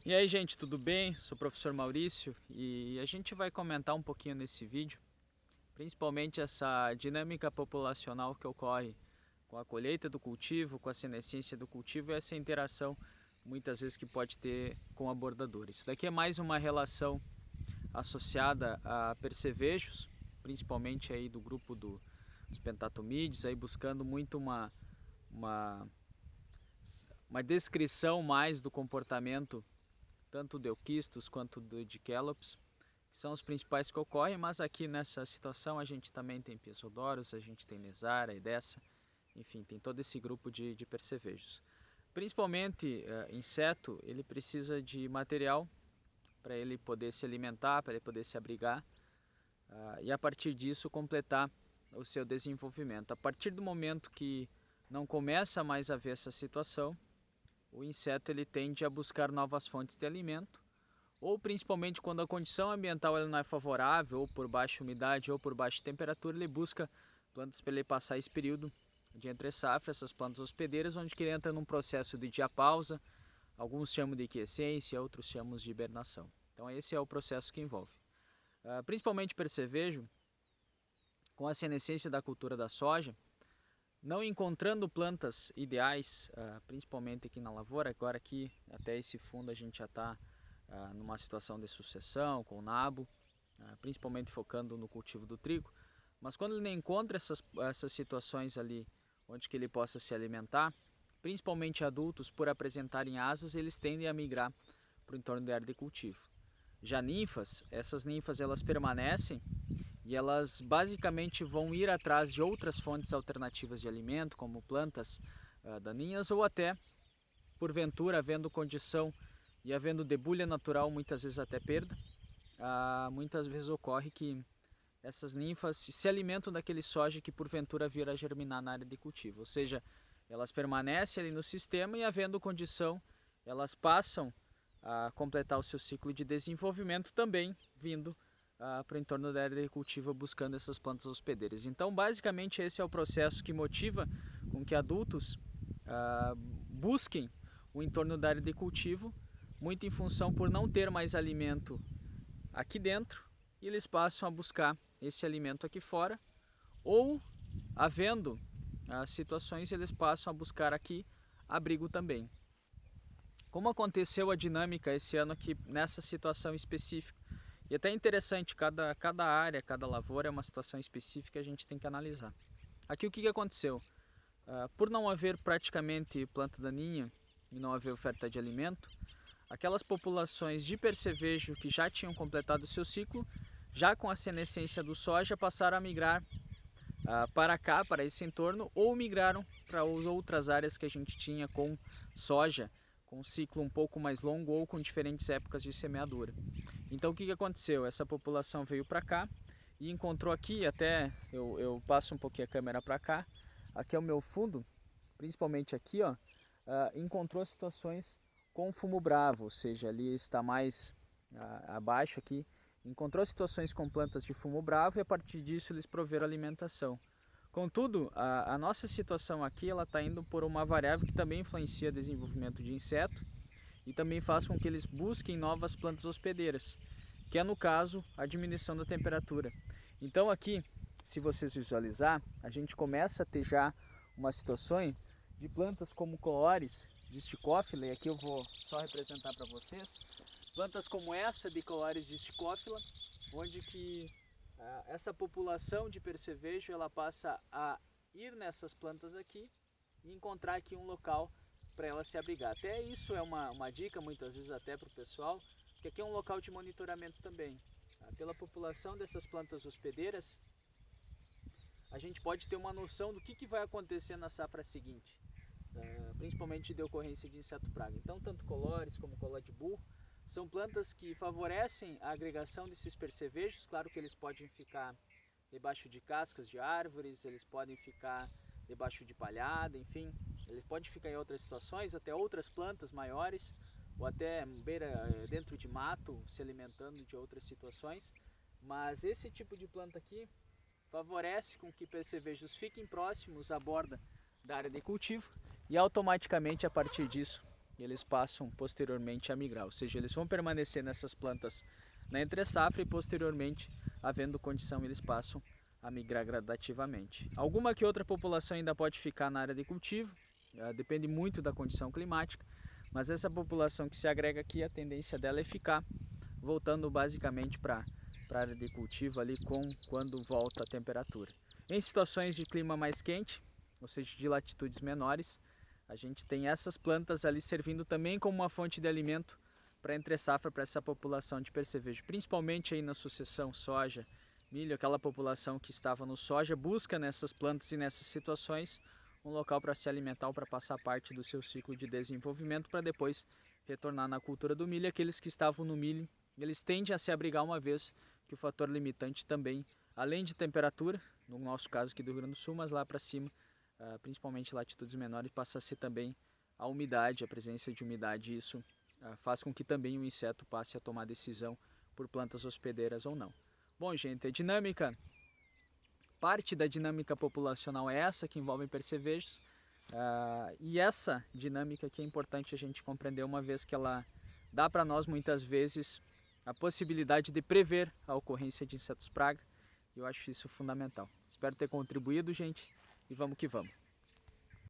E aí, gente, tudo bem? Sou o professor Maurício e a gente vai comentar um pouquinho nesse vídeo, principalmente essa dinâmica populacional que ocorre com a colheita do cultivo, com a senescência do cultivo e essa interação muitas vezes que pode ter com o abordador. Isso daqui é mais uma relação associada a percevejos, principalmente aí do grupo dos pentatomídeos, aí buscando muito uma, uma descrição mais do comportamento tanto do Euquistos quanto do Dickelops, que são os principais que ocorrem, mas aqui nessa situação a gente também tem Piezodoros, a gente tem Nesara, Edessa, enfim, tem todo esse grupo de percevejos. Principalmente inseto, ele precisa de material para ele poder se alimentar, para ele poder se abrigar e a partir disso completar o seu desenvolvimento. A partir do momento que não começa mais a haver essa situação, o inseto ele tende a buscar novas fontes de alimento, ou principalmente quando a condição ambiental ele não é favorável, ou por baixa umidade ou por baixa temperatura, ele busca plantas para ele passar esse período de entre safra, essas plantas hospedeiras, onde ele entra num processo de diapausa, alguns chamam de quiescência, outros chamam de hibernação. Então esse é o processo que envolve. Principalmente percevejo, com a senescência da cultura da soja, não encontrando plantas ideais, principalmente aqui na lavoura, agora aqui até esse fundo a gente já está numa situação de sucessão com o nabo, principalmente focando no cultivo do trigo, mas quando ele não encontra essas situações ali onde que ele possa se alimentar, principalmente adultos por apresentarem asas, eles tendem a migrar para o entorno da área de cultivo. Já ninfas, essas ninfas elas permanecem e elas basicamente vão ir atrás de outras fontes alternativas de alimento, como plantas daninhas ou até, porventura, havendo condição e havendo debulha natural, muitas vezes até perda, muitas vezes ocorre que essas ninfas se alimentam daquele soja que porventura vir a germinar na área de cultivo, ou seja, elas permanecem ali no sistema e havendo condição, elas passam a completar o seu ciclo de desenvolvimento também vindo para o entorno da área de cultivo buscando essas plantas hospedeiras. Então, basicamente, esse é o processo que motiva com que adultos busquem o entorno da área de cultivo, muito em função por não ter mais alimento aqui dentro, e eles passam a buscar esse alimento aqui fora, ou, havendo situações, eles passam a buscar aqui abrigo também. Como aconteceu a dinâmica esse ano aqui nessa situação específica, e até interessante, cada área, cada lavoura é uma situação específica que a gente tem que analisar. Aqui o que aconteceu? Por não haver praticamente planta daninha e não haver oferta de alimento, aquelas populações de percevejo que já tinham completado o seu ciclo, já com a senescência do soja, passaram a migrar para cá, para esse entorno, ou migraram para outras áreas que a gente tinha com soja, com um ciclo um pouco mais longo ou com diferentes épocas de semeadura. Então o que aconteceu? Essa população veio para cá e encontrou aqui, até eu passo um pouquinho a câmera para cá, aqui é o meu fundo, principalmente aqui, ó, encontrou situações com fumo bravo, ou seja, ali está mais abaixo aqui, encontrou situações com plantas de fumo bravo e a partir disso eles proveram alimentação. Contudo, a nossa situação aqui ela está indo por uma variável que também influencia o desenvolvimento de inseto e também faz com que eles busquem novas plantas hospedeiras, que é no caso a diminuição da temperatura. Então aqui, se vocês visualizar, a gente começa a ter já uma situação de plantas como Coloris, Disticófila, e aqui eu vou só representar para vocês, plantas como essa de Coloris Disticófila, onde que essa população de percevejo ela passa a ir nessas plantas aqui e encontrar aqui um local para ela se abrigar. Até isso é uma dica muitas vezes até para o pessoal, que aqui é um local de monitoramento também. Pela população dessas plantas hospedeiras, a gente pode ter uma noção do que vai acontecer na safra seguinte, principalmente de ocorrência de inseto praga. Então, tanto Coloris como cola de burro são plantas que favorecem a agregação desses percevejos. Claro que eles podem ficar debaixo de cascas de árvores, eles podem ficar debaixo de palhada, enfim, eles podem ficar em outras situações, até outras plantas maiores, ou até dentro de mato, se alimentando de outras situações. Mas esse tipo de planta aqui favorece com que percevejos fiquem próximos à borda da área de cultivo e automaticamente a partir disso e eles passam posteriormente a migrar, ou seja, eles vão permanecer nessas plantas na entre-safra e posteriormente, havendo condição, eles passam a migrar gradativamente. Alguma que outra população ainda pode ficar na área de cultivo, depende muito da condição climática, mas essa população que se agrega aqui, a tendência dela é ficar voltando basicamente para a área de cultivo ali quando volta a temperatura. Em situações de clima mais quente, ou seja, de latitudes menores, a gente tem essas plantas ali servindo também como uma fonte de alimento para entre-safra para essa população de percevejo, principalmente aí na sucessão soja, milho, aquela população que estava no soja busca nessas plantas e nessas situações um local para se alimentar ou para passar parte do seu ciclo de desenvolvimento para depois retornar na cultura do milho. Aqueles que estavam no milho, eles tendem a se abrigar uma vez que o fator limitante também, além de temperatura, no nosso caso aqui do Rio Grande do Sul, mas lá para cima, principalmente latitudes menores, passa a ser também a umidade, a presença de umidade. Isso faz com que também o inseto passe a tomar decisão por plantas hospedeiras ou não. Bom, gente, a dinâmica, parte da dinâmica populacional é essa, que envolve percevejos, e essa dinâmica que é importante a gente compreender, uma vez que ela dá para nós muitas vezes a possibilidade de prever a ocorrência de insetos praga. Eu acho isso fundamental. Espero ter contribuído, gente, e vamos que vamos.